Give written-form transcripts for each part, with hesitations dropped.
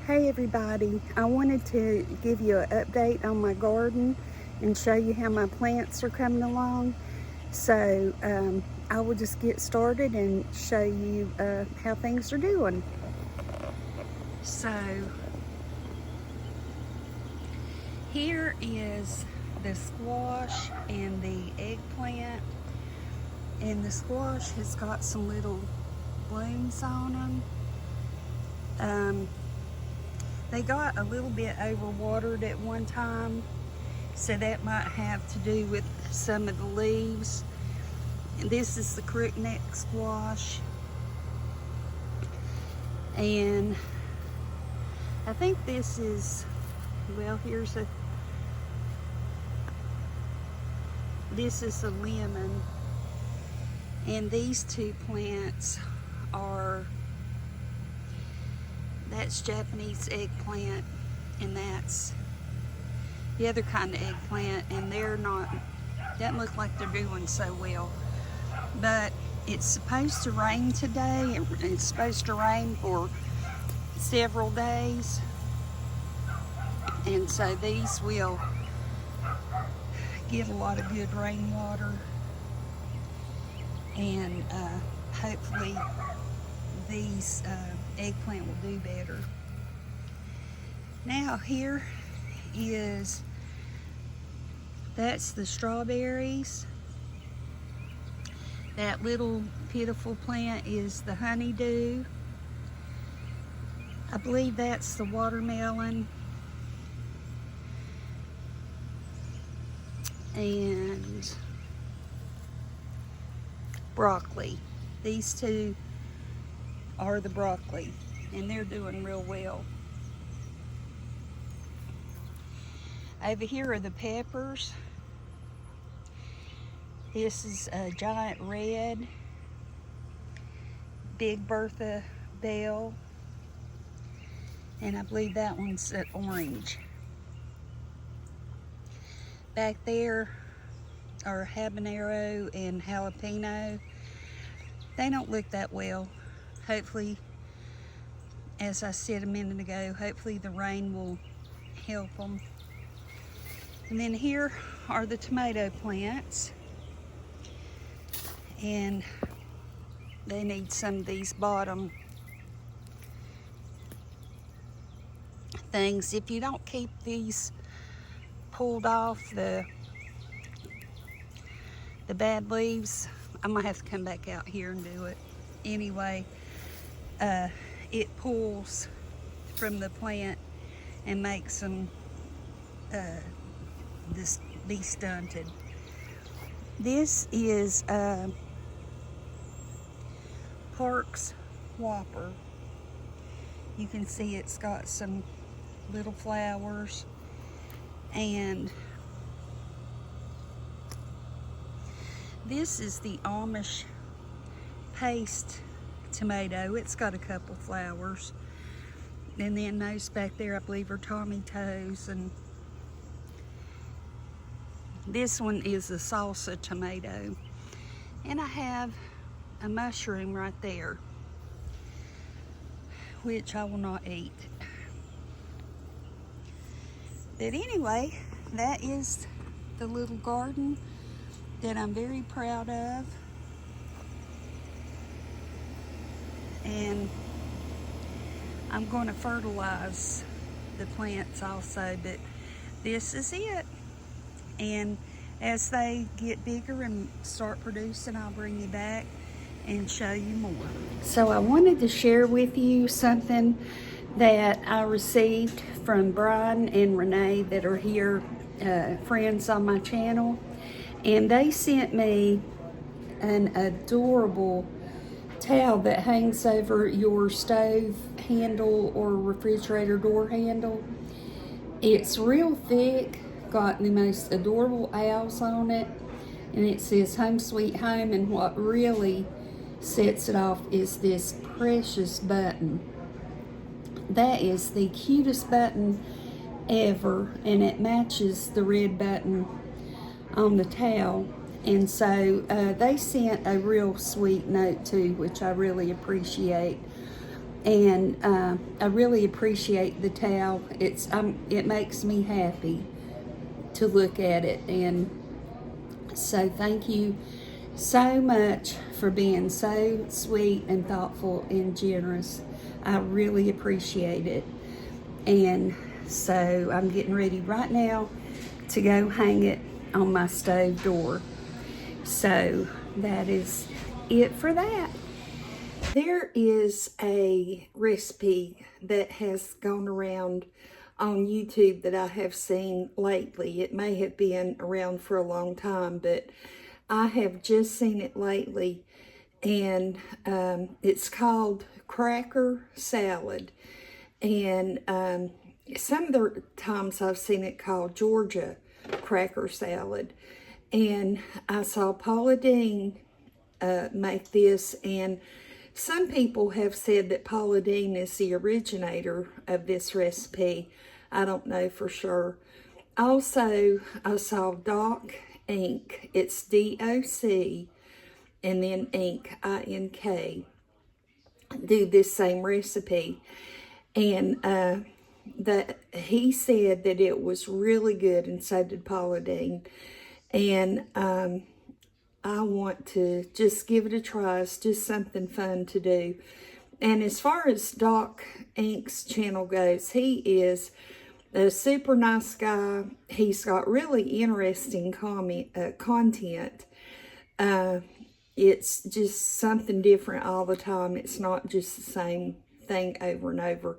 Hey everybody, I wanted to give you an update on my garden and show you how my plants are coming along. So I will just get started and show you how things are doing. So here is the squash and the eggplant, and the squash has got some little blooms on them. They got a little bit overwatered at one time, so that might have to do with some of the leaves. And this is the crookneck squash. And I think this is, well, this is a lemon. And these two plants are, that's Japanese eggplant, and that's the other kind of eggplant, and they're not, doesn't look like they're doing so well. But it's supposed to rain today, and it's supposed to rain for several days, and so these will get a lot of good rainwater, and hopefully these eggplant will do better. Now here is, that's the strawberries. That little pitiful plant is the honeydew. I believe that's the watermelon. And broccoli. These two are the broccoli, and they're doing real well. Over here are the peppers. This is a giant red, Big Bertha Bell, and I believe that one's an orange. Back there are habanero and jalapeno. They don't look that well. Hopefully, as I said a minute ago, hopefully the rain will help them. And then here are the tomato plants, and they need some of these bottom things. If you don't keep these pulled off, the bad leaves, I'm gonna have to come back out here and do it. Anyway, it pulls from the plant and makes them this be stunted. This is Park's Whopper. You can see it's got some little flowers, and this is the Amish paste tomato. It's got a couple flowers, and then those back there I believe are tomatoes, and this one is a salsa tomato. And I have a mushroom right there, which I will not eat. But anyway, that is the little garden that I'm very proud of. And I'm going to fertilize the plants also, but this is it. And as they get bigger and start producing, I'll bring you back and show you more. So I wanted to share with you something that I received from Brian and Renee that are here, friends on my channel. And they sent me an adorable towel that hangs over your stove handle or refrigerator door handle. It's real thick, got the most adorable owls on it, and it says Home Sweet Home, and what really sets it off is this precious button. That is the cutest button ever, and it matches the red button on the towel. And so they sent a real sweet note too, which I really appreciate. And I really appreciate the towel. It makes me happy to look at it. And so thank you so much for being so sweet and thoughtful and generous. I really appreciate it. And so I'm getting ready right now to go hang it on my stove door. So that is it for that. There is a recipe that has gone around on YouTube that I have seen lately. It may have been around for a long time, but I have just seen it lately, and it's called cracker salad. And some of the times I've seen it called Georgia cracker salad. And I saw Paula Deen make this, and some people have said that Paula Deen is the originator of this recipe. I don't know for sure. Also, I saw Doc Inc. It's D-O-C and then Inc. I-N-K. Do this same recipe. And he said that it was really good, and so did Paula Deen. And I want to just give it a try. It's just something fun to do. And as far as Doc Inc.'s channel goes, he is a super nice guy. He's got really interesting content. It's just something different all the time. It's not just the same thing over and over.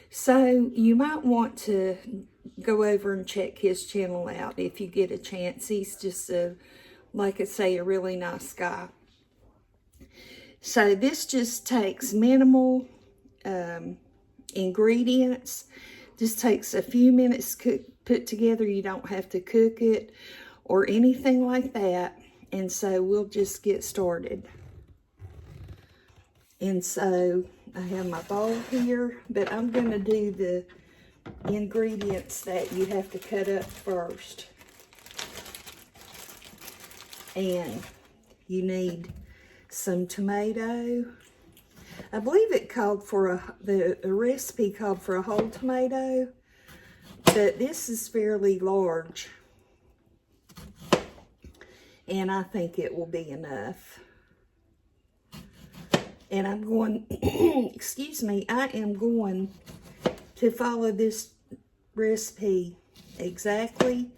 So you might want to go over and check his channel out if you get a chance. He's just like I say, a really nice guy. So this just takes minimal ingredients. Just takes a few minutes to put together. You don't have to cook it or anything like that. And so we'll just get started. And so I have my bowl here, but I'm going to do the ingredients that you have to cut up first. And you need some tomato. I believe it called for the recipe called for a whole tomato, but this is fairly large, and I think it will be enough. And I'm going, excuse me, I am going to follow this recipe exactly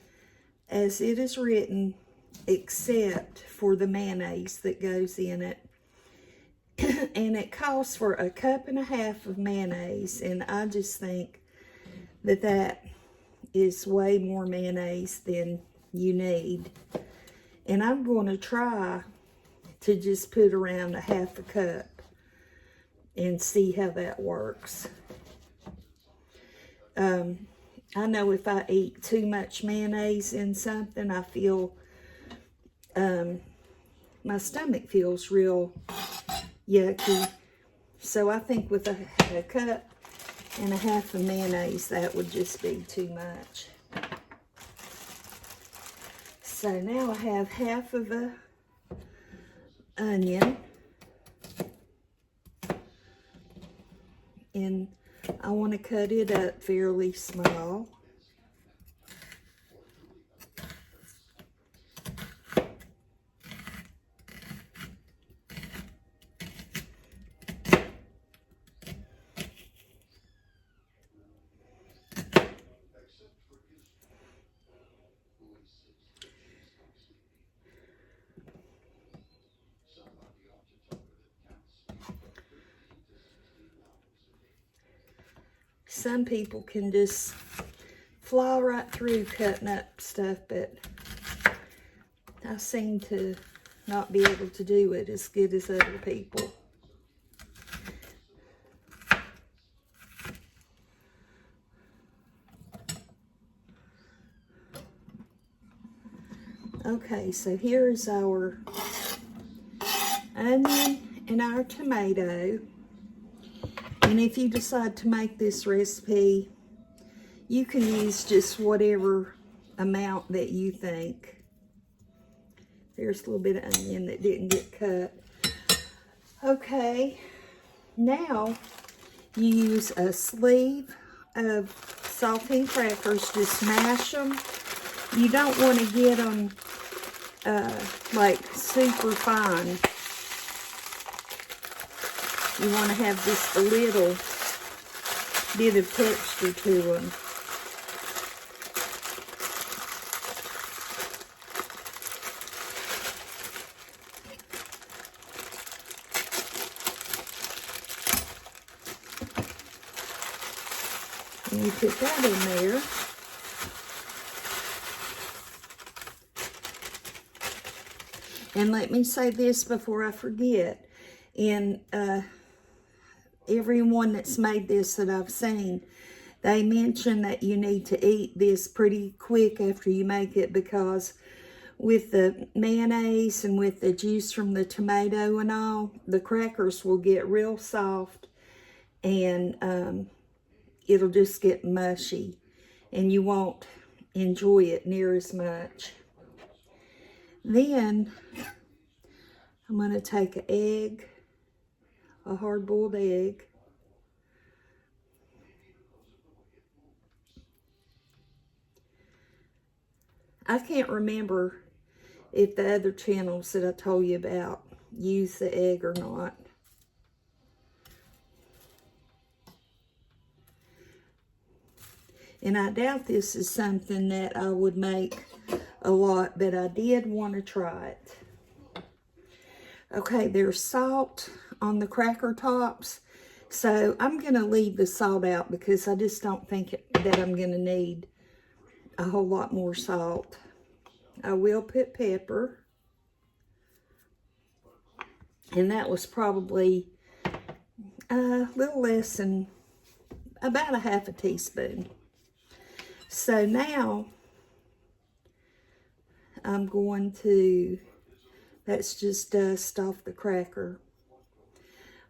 as it is written, except for the mayonnaise that goes in it. And it calls for 1.5 cups of mayonnaise, and I just think that that is way more mayonnaise than you need. And I'm going to try to just put around 1/2 cup and see how that works. I know if I eat too much mayonnaise in something, I feel my stomach feels real yucky. So I think with 1.5 cups of mayonnaise, that would just be too much. So now I have 1/2 of an onion, and I want to cut it up fairly small. Some people can just fly right through cutting up stuff, but I seem to not be able to do it as good as other people. Okay, so here is our onion and our tomato. And if you decide to make this recipe, you can use just whatever amount that you think. There's a little bit of onion that didn't get cut. Okay, now you use a sleeve of saltine crackers, just mash them. You don't want to get them like super fine. You want to have just a little bit of texture to them. And you put that in there. And let me say this before I forget. In everyone that's made this that I've seen, they mention that you need to eat this pretty quick after you make it, because with the mayonnaise and with the juice from the tomato and all, the crackers will get real soft, and it'll just get mushy, and you won't enjoy it near as much. Then I'm going to take an egg, a hard-boiled egg. I can't remember if the other channels that I told you about use the egg or not. And I doubt this is something that I would make a lot, but I did want to try it. Okay, there's salt on the cracker tops, so I'm going to leave the salt out because I just don't think that I'm going to need a whole lot more salt. I will put pepper, and that was probably a little less than about a half a teaspoon. So now I'm going to, that's just dust off the cracker.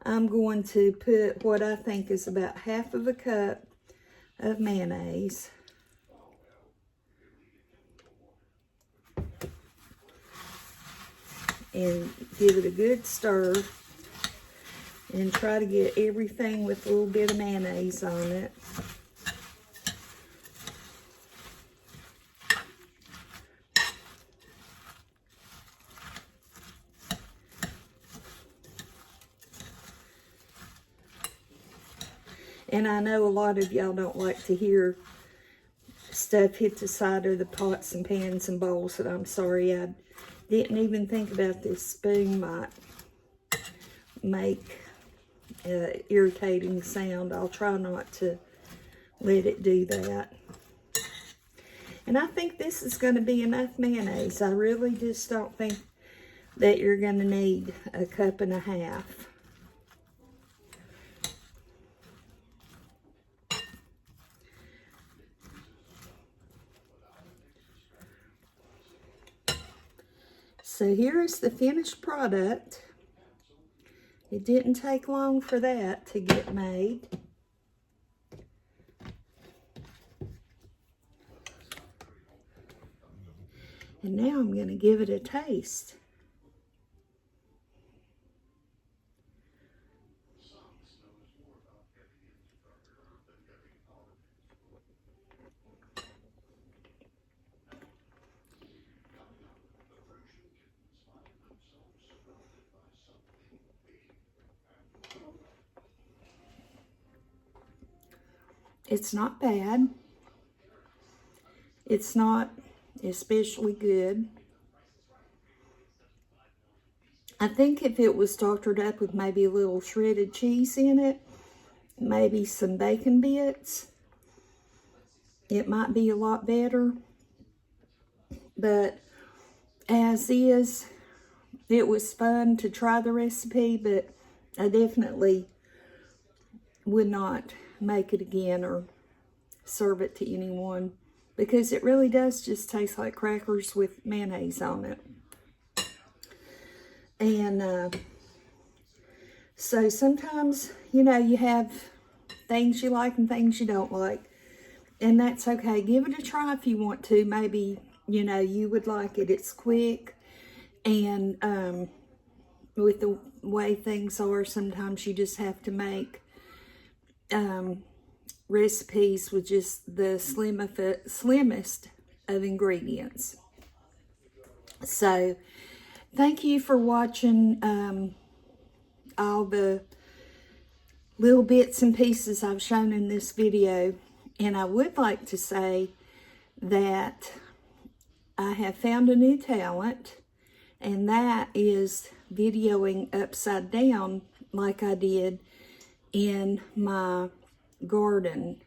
I'm going to put what I think is about half of a cup of mayonnaise. And give it a good stir. And try to get everything with a little bit of mayonnaise on it. And I know a lot of y'all don't like to hear stuff hit the side of the pots and pans and bowls, and I'm sorry, I didn't even think about this spoon might make an irritating sound. I'll try not to let it do that. And I think this is going to be enough mayonnaise. I really just don't think that you're going to need a cup and a half. So here is the finished product. It didn't take long for that to get made. And now I'm going to give it a taste. It's not bad. It's not especially good. I think if it was doctored up with maybe a little shredded cheese in it, maybe some bacon bits, it might be a lot better. But as is, it was fun to try the recipe, but I definitely would not make it again or serve it to anyone, because it really does just taste like crackers with mayonnaise on it. And so sometimes, you know, you have things you like and things you don't like, and that's okay. Give it a try if you want to. Maybe, you know, you would like it. It's quick, and with the way things are, sometimes you just have to make recipes with just the slimmest of ingredients. So thank you for watching all the little bits and pieces I've shown in this video. And I would like to say that I have found a new talent, and that is videoing upside down like I did in my garden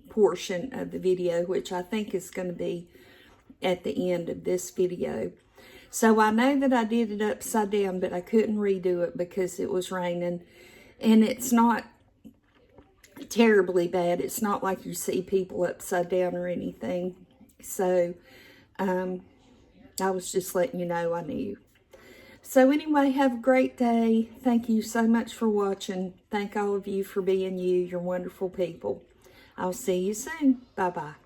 portion of the video, which I think is going to be at the end of this video. So I know that I did it upside down, but I couldn't redo it because it was raining. And it's not terribly bad. It's not like you see people upside down or anything. So I was just letting you know I knew. So anyway, have a great day. Thank you so much for watching. Thank all of you for being you. You're wonderful people. I'll see you soon. Bye-bye.